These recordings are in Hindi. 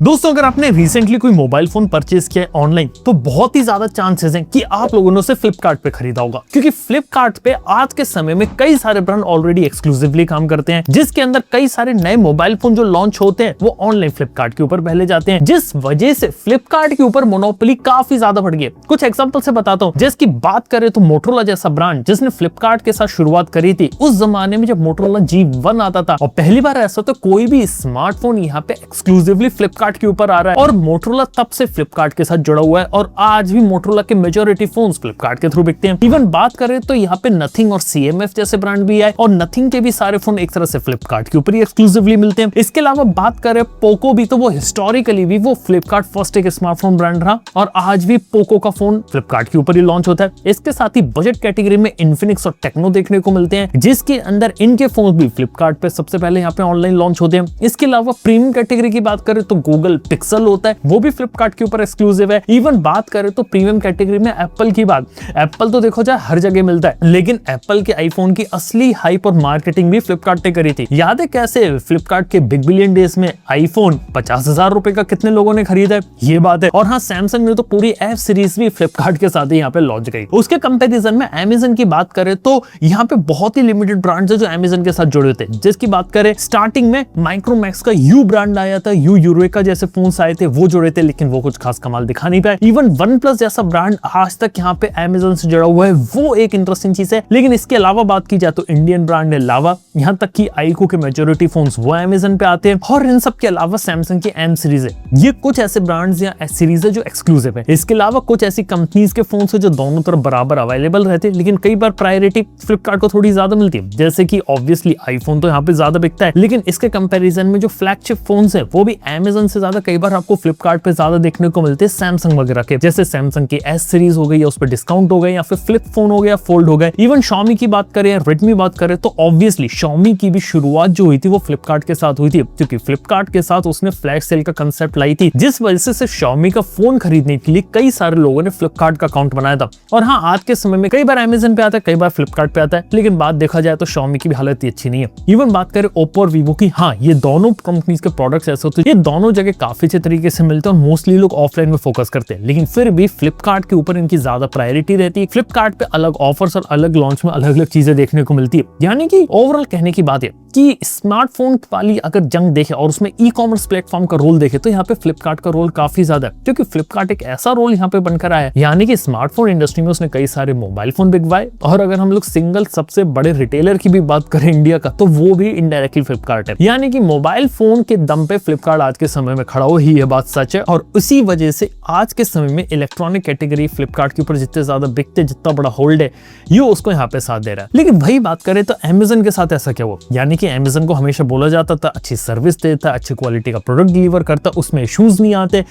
दोस्तों, अगर आपने रिसेंटली कोई मोबाइल फोन परचेज किया है ऑनलाइन तो बहुत ही ज्यादा चांसेस हैं कि आप लोगों ने उसे फ्लिपकार्ट पे खरीदा होगा, क्योंकि फ्लिपकार्ट पे आज के समय में कई सारे ब्रांड ऑलरेडी एक्सक्लूसिवली काम करते हैं, जिसके अंदर कई सारे नए मोबाइल फोन जो लॉन्च होते हैं वो ऑनलाइन फ्लिपकार्ट के ऊपर पहले जाते हैं, जिस वजह से फ्लिपकार्ट के ऊपर मोनोपोली काफी ज्यादा बढ़ गई। कुछ एग्जाम्पल से बताता हूँ। जिसकी बात करें तो मोटोरोला जैसा ब्रांड जिसने फ्लिपकार्ट के साथ शुरुआत करी थी, उस जमाने में जब मोटोरोला G1 आता था और पहली बार ऐसा तो कोई भी स्मार्टफोन यहाँ पे एक्सक्लूसिवली फ्लिपकार्ट के ऊपर आ रहा है, और मोटोरोला तब से फ्लिपकार्ट के साथ जुड़ा हुआ है और आज भी मोटोरोला के मेजॉरिटी फोन्स फ्लिपकार्ट के थ्रू बिकते हैं। इवन बात करें तो यहाँ पे नथिंग और CMF जैसे ब्रांड भी है, और नथिंग के भी सारे फोन एक तरह से फ्लिपकार्ट के ऊपर ही एक्सक्लूसिवली मिलते हैं। इसके अलावा बात करें पोको भी, तो वो हिस्टोरिकली भी वो फ्लिपकार्ट फर्स्ट एक स्मार्टफोन ब्रांड रहा और आज भी पोको का फोन फ्लिपकार्ट के ऊपर ही लॉन्च होता है। इसके साथ ही बजट कैटेगरी में इन्फिनिक्स और टेक्नो देखने को मिलते हैं, जिसके अंदर इनके फोन भी फ्लिपकार्ट पे सबसे पहले यहाँ पे ऑनलाइन लॉन्च होते हैं। इसके अलावा प्रीमियम कैटेगरी की बात करें तो गूगल पिक्सल होता है, वो भी फ्लिपकार्ट के ऊपर एक्सक्लूसिव है। इवन बात करें तो प्रीमियम कैटेगरी में एप्पल की बात, एप्पल तो देखो जाए हर जगह मिलता है, लेकिन एप्पल के आईफोन की असली हाइप और मार्केटिंग भी फ्लिपकार्ट ने करी थी। याद है कैसे फ्लिपकार्ट के बिग बिलियन डेज में आईफोन 50,000 रुपए का कितने लोगों ने खरीदा है, ये बात है। और हाँ, सैमसंग ने तो पूरी F सीरीज भी फ्लिपकार्ट के साथ ही यहाँ पे लॉन्च गई। उसके कंपैरिजन में अमेज़न की बात करें तो यहाँ पे बहुत ही लिमिटेड ब्रांड्स है जो अमेज़न के साथ जुड़े थे। जिसकी बात करें, स्टार्टिंग में माइक्रोमैक्स का यू ब्रांड आया था, यू यूरेका जैसे फोन्स आए थे, वो जुड़े थे, लेकिन वो कुछ खास कमाल दिखा नहीं पाए। इवन वन प्लस जैसा ब्रांड आज तक यहाँ पे अमेज़न से जुड़ा हुआ है, वो एक इंटरेस्टिंग चीज है। लेकिन इसके अलावा बात की जाए तो इंडियन ब्रांड है लावा, यहाँ तक कि आईक्यू के मेजॉरिटी फोन्स वो अमेज़न पे आते हैं। और इन सब के अलावा सैमसंग की M सीरीज है, ये कुछ ऐसे ब्रांड्स या S सीरीज है जो एक्सक्लूसिव है। इसके अलावा कुछ ऐसी कंपनीज के फोन्स है जो दोनों तरफ बराबर अवेलेबल रहते हैं, लेकिन कई बार प्रायोरिटी फ्लिपकार्ट को थोड़ी ज्यादा मिलती है। जैसे कि ऑब्वियसली आईफोन तो यहाँ पे ज्यादा बिकता है, लेकिन इसके कंपैरिजन में जो फ्लैगशिप फोन्स है वो भी अमेज़न से ज्यादा कई बार आपको फ्लिपकार्ट पे ज्यादा देखने को मिलते हैं सैमसंग वगैरह के। जैसे सैमसंग की S सीरीज हो गई, या उस पर डिस्काउंट हो गए, या फिर फ्लिप फोन हो गया, फोल्ड हो गए। इवन Xiaomi की बात करें या Redmi बात करें तो ऑब्वियसली Xiaomi की भी शुरुआत जो हुई थी वो फ्लिपकार्ट के साथ हुई थी, क्योंकि फ्लिपकार्ट के साथ उसने फ्लैश सेल का कंसेप्ट लाई थी, जिस वजह से Xiaomi का फोन खरीदने के लिए कई सारे लोगों ने फ्लिपकार्ट का अकाउंट बनाया था। और हाँ, आज के समय में कई बार अमेज़न पे आता है, कई बार फ्लिपकार्ट पे आता है, लेकिन बात देखा जाए तो Xiaomi की भी हालत ही अच्छी नहीं है। इवन बात करें Oppo और Vivo की, हाँ, ये दोनों कंपनीज के प्रोडक्ट्स ऐसे होते हैं, ये दोनों जगह काफी अच्छे तरीके से मिलते हैं और मोस्टली लोग ऑफलाइन में फोकस करते हैं, लेकिन फिर भी फ्लिपकार्ट के ऊपर इनकी ज्यादा प्रायोरिटी रहती है। फ्लिपकार्ट पे अलग ऑफर्स और अलग लॉन्च में अलग अलग चीजें देखने को मिलती है। यानी कि ओवरऑल कहने की बात है कि स्मार्टफोन वाली अगर जंग देखे और उसमें ई-कॉमर्स प्लेटफॉर्म का रोल देखे तो यहाँ पे फ्लिपकार्ट का रोल काफी ज्यादा है, क्योंकि फ्लिपकार्ट एक ऐसा रोल यहाँ पे बनकर आया है, यानी कि स्मार्टफोन इंडस्ट्री में उसने कई सारे मोबाइल फोन बिकवाए। और अगर हम लोग सिंगल सबसे बड़े रिटेलर की भी बात करें इंडिया का, तो वो भी इनडायरेक्टली फ्लिपकार्ट है। यानी कि मोबाइल फोन के दम पे फ्लिपकार्ट आज के समय में खड़ा हो ही, ये बात सच है। और उसी वजह से आज के समय में इलेक्ट्रॉनिक कैटेगरी फ्लिपकार्ट के ऊपर जितने ज्यादा बिकते, जितना बड़ा होल्ड है, ये उसको यहाँ पे साथ दे रहा है। लेकिन वही बात करें तो अमेज़न के साथ ऐसा क्या हुआ? यानी कि अमेज़न को हमेशा बोला जाता था अच्छी सर्विस देता, अच्छी क्वालिटी का प्रोडक्ट डिलीवर करता, उसमें इश्यूज नहीं आते,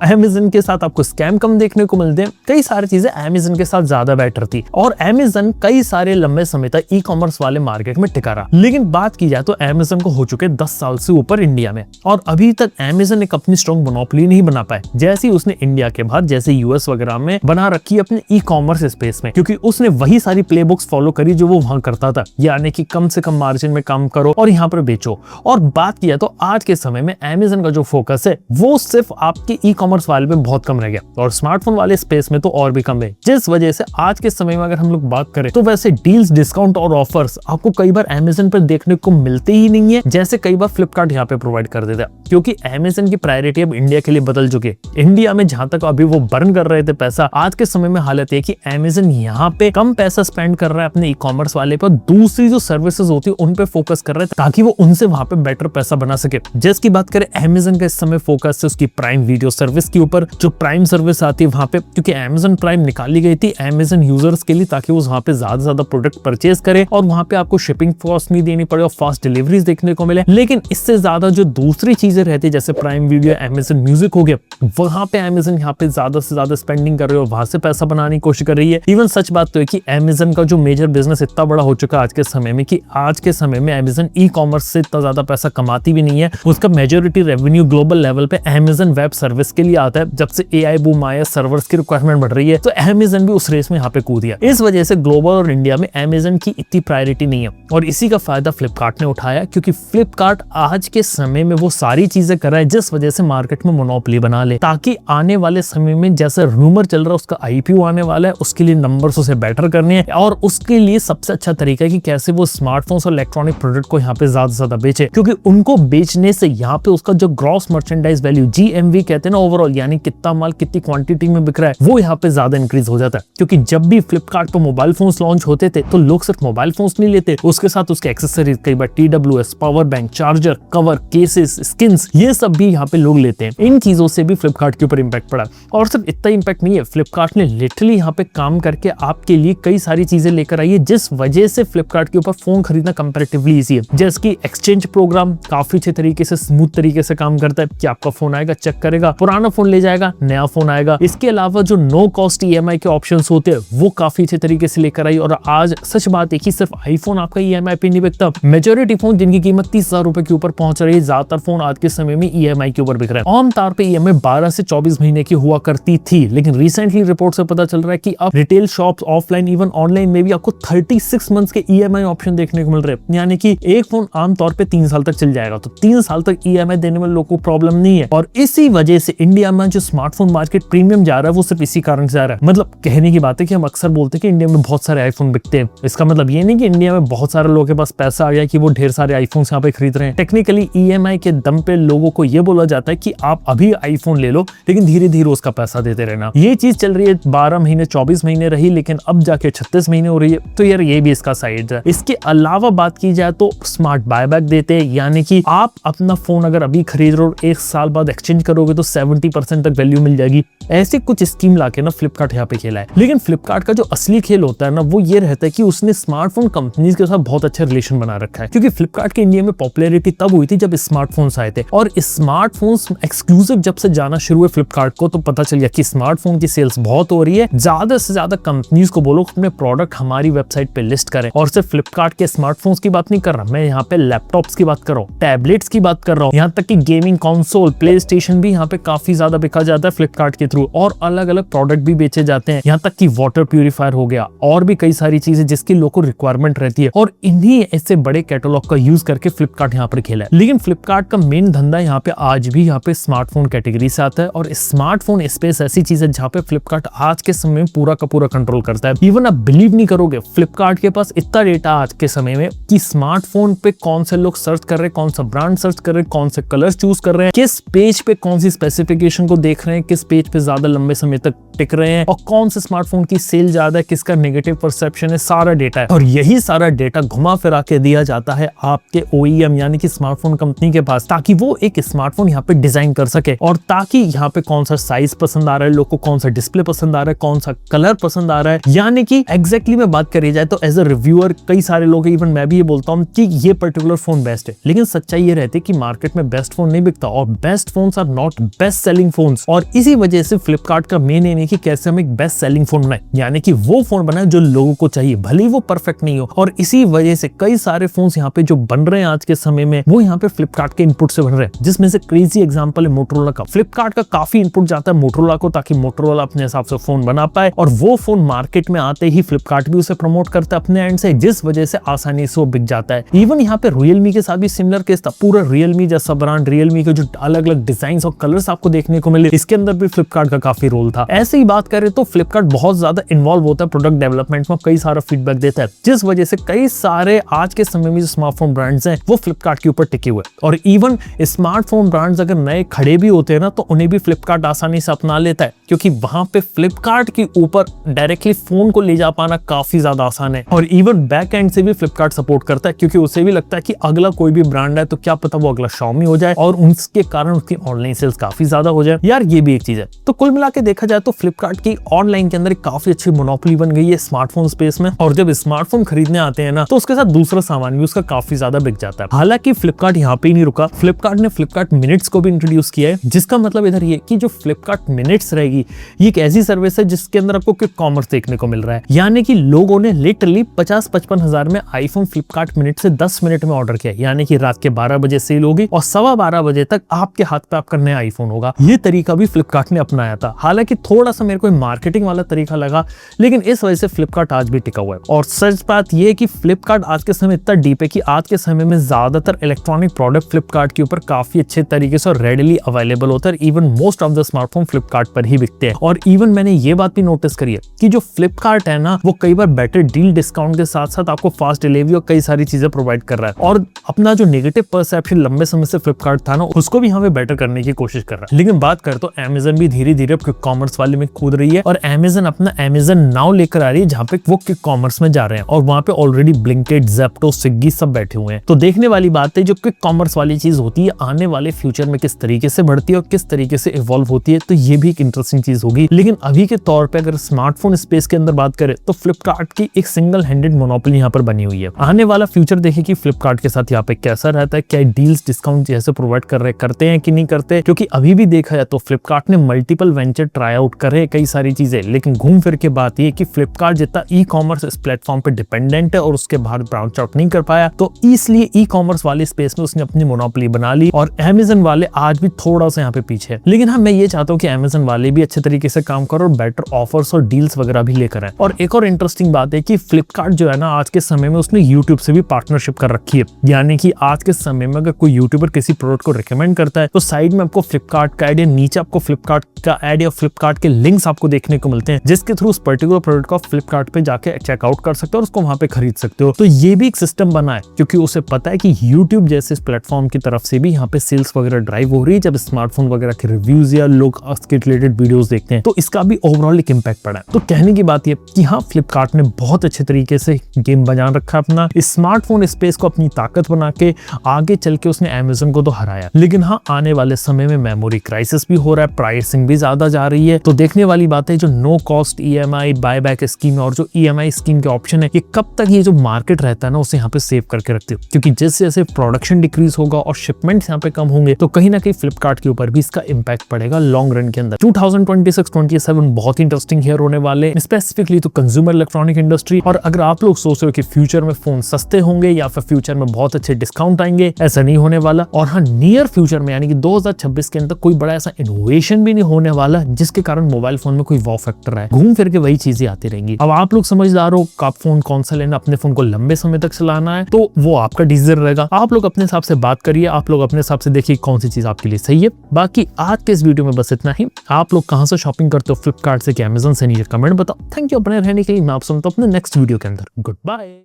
अमेज़न के साथ आपको स्कैम कम देखने को मिलते हैं, कई सारी चीजें अमेज़न के साथ ज्यादा बेटर थी। और अमेज़न कई सारे लंबे समय तक ई कॉमर्स वाले मार्केट में टिका रहा। लेकिन बात की जाए तो अमेज़न को हो चुके 10 साल से ऊपर इंडिया में, और अभी तक अमेज़न ने अपनी स्ट्रॉन्ग मोनोपोली नहीं बना पाए, जैसे उसने इंडिया के बाद जैसे US वगैरह में बना रखी अपने ई कॉमर्स स्पेस में, क्योंकि उसने वही सारी प्लेबुक्स फॉलो करी जो वो वहां करता था, यानी कि कम से कम मार्जिन में काम करो और यहाँ पर बेचो। और बात किया तो आज के समय में अमेज़न का जो फोकस है वो सिर्फ आपके ई कॉमर्स वाले पे बहुत कम रह गया, और स्मार्टफोन वाले स्पेस में तो और भी कम है, जिस वजह से आज के समय में अगर हम लोग बात करें तो वैसे डील्स, डिस्काउंट और ऑफर्स आपको कई बार अमेज़न पर देखने को मिलते ही नहीं है, जैसे कई बार फ्लिपकार्ट यहाँ पे प्रोवाइड कर देता है, क्योंकि अमेज़न की प्रायोरिटी अब इंडिया के लिए बदल चुकी है। इंडिया में जहां तक अभी वो बर्न कर रहे थे पैसा, आज के समय में हालत है कि अमेज़न यहाँ पे कम पैसा स्पेंड कर रहा है अपने ई कॉमर्स वाले पर, दूसरी जो सर्विसेज होती है उन पे फोकस कर रहा है, ताकि वो उनसे वहां पे बेटर पैसा बना सके। जिसकी बात करें अमेज़न का इस समय फोकस है उसकी प्राइम वीडियो सर्विस के ऊपर। जो प्राइम सर्विस आती है वहां पे, क्योंकि अमेज़न प्राइम निकाली गई थी अमेज़न यूजर्स के लिए, ताकि वो वहां पे ज्यादा प्रोडक्ट परचेज करे और वहां पे आपको शिपिंग कॉस्ट नहीं देनी पड़े और फास्ट डिलीवरीज देखने को मिले। लेकिन इससे ज्यादा जो दूसरी चीजें रहती है, जैसे प्राइम वीडियो, अमेज़न म्यूजिक हो गया, वहां पे अमेज़न यहाँ पे ज्यादा से ज्यादा स्पेंडिंग कर रही है और वहां से पैसा बनाने की कोशिश कर रही है। इवन सच बात तो है कि अमेज़न का जो मेजर बिजनेस इतना बड़ा हो चुका है आज के समय में, कि आज के समय में अमेजन ई कॉमर्स से इतना ज्यादा पैसा कमाती भी नहीं है। उसका मेजोरिटी रेवेन्यू ग्लोबल लेवल पे अमेजन वेब सर्विस के लिए आता है। जब से एआई बूम आया, सर्वर्स की रिक्वायरमेंट बढ़ रही है, तो अमेजन भी उस रेस में यहाँ पे कूद गया। इस वजह से ग्लोबल और इंडिया में अमेजन की इतनी प्रायोरिटी नहीं है और इसी का फायदा फ्लिपकार्ट ने उठाया, क्योंकि फ्लिपकार्ट आज के समय में वो सारी चीजें कर रहा है जिस वजह से मार्केट में मोनोपोली बना ले, ताकि आने वाले समय में जैसे रूमर चल रहा है उसका आईपीओ आने वाला है, उसके लिए नंबर्स उसे बेटर करने हैं और उसके लिए सबसे अच्छा तरीका है कि कैसे वो स्मार्टफोन्स और इलेक्ट्रॉनिक प्रोडक्ट को यहाँ पे ज्यादा से ज्यादा बेचे, क्योंकि उनको बेचने से यहाँ पे उसका जो ग्रॉस मर्चेंडाइज वैल्यू जीएमवी कहते हैं ना, ओवरऑल यानी कितना माल कितनी क्वांटिटी में बिक रहा है, वो यहाँ पे ज्यादा इंक्रीज हो जाता है। क्योंकि जब भी फ्लिपकार्ट पर मोबाइल फोन्स लॉन्च होते थे तो लोग सिर्फ मोबाइल फोन्स नहीं लेते, उसके साथ उसके एक्सेसरीज, कई बार TWS, power bank, charger, cover, cases, skins, ये सब भी यहाँ पे लोग लेते हैं। इन चीजों से भी फ्लिपकार्ट के ऊपर इंपैक्ट पड़ा और सिर्फ इतना इंपैक्ट नहीं है, फ्लिपकार्ट ने लिटरली यहाँ पे काम करके आपके लिए कई सारी चीजें लेकर आई है जिस वजह से फ्लिपकार्ट के ऊपर फोन खरीदना कंपैरेटिवली इजी है। जैसे कि एक्सचेंज प्रोग्राम काफी अच्छे तरीके से, स्मूथ तरीके से काम करता है कि आपका फोन आएगा, चेक करेगा, पुराना फोन ले जाएगा, नया फोन आएगा। इसके अलावा जो नो कॉस्ट EMI के ऑप्शंस होते हैं वो काफी अच्छे तरीके से लेकर आई और आज सच बात है कि सिर्फ आईफोन आपका EMI पे नहीं बिकता। मेजॉरिटी फोन जिनकी कीमत 30,000 रुपए के ऊपर पहुंच रही है, ज्यादातर फोन आज के समय में EMI के ऊपर बिक रहा है। आमतौर पे EMI 12 से 24 महीने की हुआ करती थी, लेकिन रिसेंटली रिपोर्ट से पता चल रहा है कि अब retail shops, offline, even online में भी आपको 36 मंथ्स के EMI ऑप्शन देखने को मिल रहे हैं। यानी कि एक फोन आमतौर पे 3 साल तक चल जाएगा, तो 3 साल तक EMI देने में लोगों को प्रॉब्लम नहीं है। और इसी वजह से इंडिया में जो स्मार्टफोन मार्केट प्रीमियम जा रहा है वो सिर्फ इसी कारण से जा रहा है। मतलब कहने की बात है कि हम अक्सर बोलते हैं कि इंडिया में बहुत सारे आईफोन बिकते हैं, इसका मतलब ये नहीं कि इंडिया में बहुत सारे लोगों के पास पैसा आ गया कि वो ढेर सारे आईफोन यहाँ पे खरीद रहे हैं। टेक्निकली EMI के दम पे लोगों को ये बोला जाता है कि आप अभी आईफोन ले लो, लेकिन धीरे धीरे उसका पैसा देते रहना। ये चीज चल रही है 12 महीने 24 महीने रही, लेकिन अब जाके 36 महीने हो रही है, तो यार ये भी इसका साइड है। इसके अलावा बात की जाए तो स्मार्ट बायबैक देते हैं, यानी कि आप अपना फोन अगर अभी खरीद रहे हो 1 साल बाद एक्सचेंज करोगे तो 70% तक वैल्यू मिल जाएगी। ऐसे कुछ स्कीम लाके ना फ्लिपकार्ट यहाँ पे खेला है। लेकिन फ्लिपकार्ट का जो असली खेल होता है ना वो ये रहता है कि उसने स्मार्टफोन कंपनीज के साथ बहुत अच्छा रिलेशन बना रखा है, क्योंकि फ्लिपकार्ट के इंडिया में पॉपुलैरिटी तब हुई थी जब स्मार्टफोन्स आए थे और स्मार्टफोन्स एक्सक्लूसिव जब से जाना शुरू हुए फ्लिपकार्ट को, तो पता चल गया कि स्मार्टफोन की सेल्स बहुत हो रही है। ज्यादा से ज्यादा कंपनीज को बोलो अपने प्रोडक्ट हमारी वेबसाइट पे लिस्ट करें। और सिर्फ फ्लिपकार्ट के स्मार्टफोन्स की बात नहीं कर रहा मैं, यहाँ पे लैपटॉप्स की बात कर रहा हूँ, टैबलेट्स की बात कर रहा हूँ, यहाँ तक कि गेमिंग कंसोल, प्ले स्टेशन भी यहाँ पे काफी ज्यादा बिका जाता है फ्लिपकार्ट के थ्रू और अलग अलग प्रोडक्ट भी बेचे जाते हैं। यहाँ तक कि वाटर प्यूरिफायर हो गया और भी कई सारी चीजें जिसकी लोगों को रिक्वायरमेंट रहती है और इन्हीं ऐसे बड़े कैटलॉग का यूज करके फ्लिपकार्ट यहाँ पर खेला है। लेकिन फ्लिपकार्ट का मेन धंधा यहाँ पे आज भी यहाँ पे स्मार्टफोन कैटेगरी से आता है और स्मार्टफोन स्पेस ऐसी चीज है जहाँ पे फ्लिपकार्ट आज के समय में पूरा का पूरा कंट्रोल करता है। इवन आप बिलीव नहीं करोगे, फ्लिपकार्ट के पास इतना डेटा आज के समय में कि स्मार्टफोन पे कौन से लोग सर्च कर रहे हैं, कौन सा ब्रांड सर्च कर रहे हैं, कौन से कलर्स चूज कर रहे हैं, किस पेज पे कौन सी स्पेसिफिकेशन को देख रहे हैं, किस पेज पे ज्यादा लंबे समय तक टिक रहे हैं और कौन से स्मार्टफोन की सेल ज्यादा है, किसका नेगेटिव परसेप्शन है, सारा डेटा है। और यही सारा डेटा घुमा फिरा के दिया जाता है आपके OEM यानी कि स्मार्टफोन कंपनी के पास, ताकि वो एक स्मार्टफोन यहाँ पे डिजाइन कर सके और ताकि यहाँ पे कौन सा साइज पसंद आ रहा है लोग को, कौन सा डिस्प्ले पसंद आ रहा है, कौन सा कलर पसंद आ रहा है। यानी कि एग्जैक्टली में बात करी जाए तो एज अ रिव्यूअर कई सारे लोग, इवन मैं भी ये बोलता हूँ कि ये पर्टिकुलर फोन बेस्ट है, लेकिन सच्चाई ये रहती है कि मार्केट में बेस्ट फोन नहीं बिकता और best phones are not best selling phones. और इसी वजह से फ्लिपकार्ट का मेन एम है कि कैसे हम एक बेस्ट सेलिंग फोन बनाए, यानी कि वो फोन बनाए जो लोगों को चाहिए, भले ही वो परफेक्ट नहीं हो। और इसी वजह से कई सारे फोन्स यहाँ पे जो बन रहे हैं आज के समय में वो यहाँ पे फ्लिपकार्ट के इनपुट से बन रहे हैं, जिसमें से क्रेजी एग्जांपल है मोटरोला का। फ्लिपकार्ट का काफी इनपुट जाता है मोटरोला को ताकि मोटरोला अपने हिसाब से फोन बना पाए और वो फोन मार्केट में आते ही फ्लिपकार्ट भी उसे प्रमोट करता है अपने एंड से, जिस वजह से आसानी से वो बिक जाता है। इवन यहाँ पे रियलमी के साथ भी सिमिलर केस था, पूरा रियलमी जैसा ब्रांड, रियलमी के जो अलग अलग डिजाइन और कलर्स आपको देखने को मिले, इसके अंदर भी फ्लिपकार्ट का काफी रोल था। ऐसे ही बात करें तो फ्लिपकार्ट बहुत ज्यादा इन्वॉल्व होता है प्रोडक्ट डेवलपमेंट में, कई सारा फीडबैक देता है, जिस वजह से कई सारे आज के समय में जो स्मार्टफोन ब्रांड्स हैं वो फ्लिपकार्ट के ऊपर टिके हुए। और इवन स्मार्टफोन ब्रांड्स अगर नए खड़े भी होते हैं ना तो उन्हें भी फ्लिपकार्ट आसानी से अपना लेता है, क्योंकि वहां पे फ्लिपकार्ट के ऊपर डायरेक्टली फोन को ले जा पाना काफी ज्यादा आसान है। और इवन बैक एंड से भी फ्लिपकार्ट सपोर्ट करता है, क्योंकि उसे भी लगता है कि अगला कोई भी ब्रांड है तो क्या पता वो अगला Xiaomi हो जाए और उसके कारण उसकी ऑनलाइन सेल्स काफी ज्यादा हो जाए। यार ये भी एक चीज है। तो कुल मिला के देखा जाए तो फ्लिपकार्ट की ऑनलाइन के अंदर काफी अच्छी मोनोपोली बन गई है स्मार्टफोन स्पेस में, और जब स्मार्टफोन खरीदने आते हैं ना तो उसके साथ दूसरा सामान भी उसका काफी ज्यादा बिक जाता है। हालांकि फ्लिपकार्ट यहाँ पे ही नहीं रुका, फ्लिपकार्ट ने फ्लिपकार्ट मिनट्स को भी इंट्रोड्यूस किया है, जिसका मतलब इधर ये कि जो फ्लिपकार्ट मिनट्स रहेगी ये एक ऐसी सर्विस है जिसके अंदर आपको क्विक कॉमर्स देखने को मिल रहा है। यानी कि लोगों ने लिटरली 50-55 हजार में आईफोन फ्लिपकार्ट मिनट से 10 मिनट में ऑर्डर किया, यानी कि रात के 12 बजे सेल होगी और 12:15 बजे तक आपके हाथ पे आपका नया आईफोन होगा। ये तरीका भी फ्लिपकार्ट ने अपनाया था। हालांकि थोड़ा सा मेरे को मार्केटिंग वाला तरीका लगा, लेकिन इस वजह से फ्लिपकार्ट आज भी टिका हुआ है। और सच बात यह है कि फ्लिपकार्ट आज के समय इतना डीप है कि आज के समय में ज्यादातर इलेक्ट्रॉनिक प्रोडक्ट फ्लिपकार्ट के ऊपर काफी अच्छे तरीके से और रेडिली अवेलेबल होता है। Even most of the smartphone Flipkart पर ही बिकते हैं। और इवन मैंने ये बात भी नोटिस करी है कि जो फ्लिपकार्ट है ना वो कई बार बेटर डील डिस्काउंट के साथ साथ आपको फास्ट डिलीवरी और कई सारी चीजें प्रोवाइड कर रहा है, और अपना जो नेगेटिव परसेप्शन लंबे समय से फ्लिपकार्ट था ना उसको भी हमें बेटर करने की कोशिश कर रहा है। लेकिन बात करें तो अमेज़न भी धीरे धीरे क्विक कॉमर्स वाले में कूद रही है, और अमेज़न अपना अमेज़न नाउ लेकर आ रही है जहाँ पे वो क्विक कॉमर्स में जा रहे हैं, और वहाँ पे ऑलरेडी ब्लिंकिट, ज़ेप्टो, स्विगी सब बैठे हुए हैं। तो देखने वाली बात है जो क्विक कॉमर्स वाली चीज होती है आने वाले फ्यूचर में किस तरीके से बढ़ती है और किस तरीके से इवॉल्व होती है, तो ये भी एक इंटरेस्टिंग चीज होगी। लेकिन अभी के तौर पे अगर स्मार्टफोन स्पेस के अंदर बात करें तो फ्लिपकार्ट की एक सिंगल हैंडेड मोनोपोली यहाँ पर बनी हुई है। आने वाला फ्यूचर देखे कि फ्लिपकार्ट के साथ यहाँ पे कैसा रहता है, क्या डील्स डिस्काउंट जैसे प्रोवाइड करते हैं कि नहीं करते, क्योंकि अभी भी देखा जाए तो फ्लिपकार्ट ने मल्टीपल वेंचर ट्राई आउट करे कई सारी चीजें, लेकिन घूम फिर के बात ये कि फ्लिपकार्ट जितना ई कॉमर्स इस प्लेटफॉर्म पे डिपेंडेंट है और उसके बाहर ब्रांच आउट नहीं कर पाया, तो इसलिए ई कॉमर्स वाली स्पेस में उसने अपनी मोनोपोली बना ली, और अमेज़न वाले आज भी थोड़ा सा यहाँ पे पीछे है। लेकिन हाँ मैं ये चाहता हूँ कि अमेज़न वाले भी अच्छे तरीके से काम करो और बेटर ऑफर्स और डील्स वगैरह भी लेकर आए। और एक और इंटरेस्टिंग बात है कि फ्लिपकार्ट जो है ना आज के समय में उसने यूट्यूब से भी पार्टनरशिप कर रखी है, यानी कि आज के समय में अगर कोई यूट्यूबर किसी प्रोडक्ट को रिकमेंड करता है तो साइड में आपको फ्लिपकार्ट का ऐड या नीचे आपको फ्लिपकार्ट का ऐड या फ्लिपकार्ट के लिंक्स आपको देखने को मिलते हैं, जिसके थ्रू उस पर्टिकुलर प्रोडक्ट को फ्लिपकार्ट पे जाके चेकआउट कर सकते हो और उसको वहां पे खरीद सकते हो। तो ये भी एक सिस्टम बना है क्योंकि उसे पता है कि यूट्यूब जैसे प्लेटफॉर्म की तरफ से भी यहाँ पे सेल्स वगैरह ड्राइव हो रही है जब स्मार्टफोन वगैरह के रिव्यूज या लोग उसके रिलेटेड वीडियोस देखते हैं, तो इसका भी ओवरऑल एक इम्पैक्ट पड़ा है। तो कहने की बात ये कि हाँ फ्लिपकार्ट ने बहुत अच्छे तरीके से गेम बना रखा है अपना, स्मार्टफोन स्पेस को अपनी ताकत बना के आगे चल के उसने अमेज़न को तो हराया। लेकिन हाँ आने वाले समय में मेमोरी क्राइसिस भी हो रहा है, प्राइसिंग भी ज्यादा जा रही है, तो देखने वाली बात है जो no cost EMI buyback scheme और जो EMI स्कीम के ऑप्शन है ये कब तक ये जो मार्केट रहता है ना उसे यहाँ पे सेव करके रखते हो, क्योंकि जैसे जैसे प्रोडक्शन डिक्रीज होगा और शिपमेंट्स यहाँ पे कम होंगे तो कहीं ना कहीं फ्लिपकार्ट के ऊपर भी इसका इम्पैक्ट पड़ेगा लॉन्ग रन के अंदर। 2026-27 बहुत इंटरेस्टिंग ईयर होने वाले स्पेसिफिकली तो कंज्यूमर इलेक्ट्रॉनिक इंडस्ट्री। और अगर आप लोग सोच रहे हो कि फ्यूचर में फोन सस्ते होंगे या फिर फ्यूचर में बहुत अच्छे डिस्काउंट आएंगे, ऐसा नहीं होने वाला। और हाँ नियर फ्यूचर में यानी कि 2026 के अंदर कोई बड़ा ऐसा इनोवेशन भी नहीं होने वाला जिसके कारण मोबाइल फोन में कोई वॉव फैक्टर है, घूम फिर के वही चीजें आती रहेंगी। अब आप लोग समझदार हो आप फोन कौन सा लेना, अपने फोन को लंबे समय तक चलाना है तो वो आपका डिसीजन रहेगा। आप लोग अपने हिसाब से बात करिए, आप लोग अपने हिसाब से देखिए कौन सी चीज आपके लिए सही है। बाकी आज के इस वीडियो में बस इतना ही। आप लोग कहां से शॉपिंग करते हो, फ्लिपकार्ट से कि अमेज़न से, नीचे कमेंट बताओ। थैंक यू अपने रहने के लिए। मैं आप सुनता हूं अपने नेक्स्ट वीडियो के अंदर। Good bye.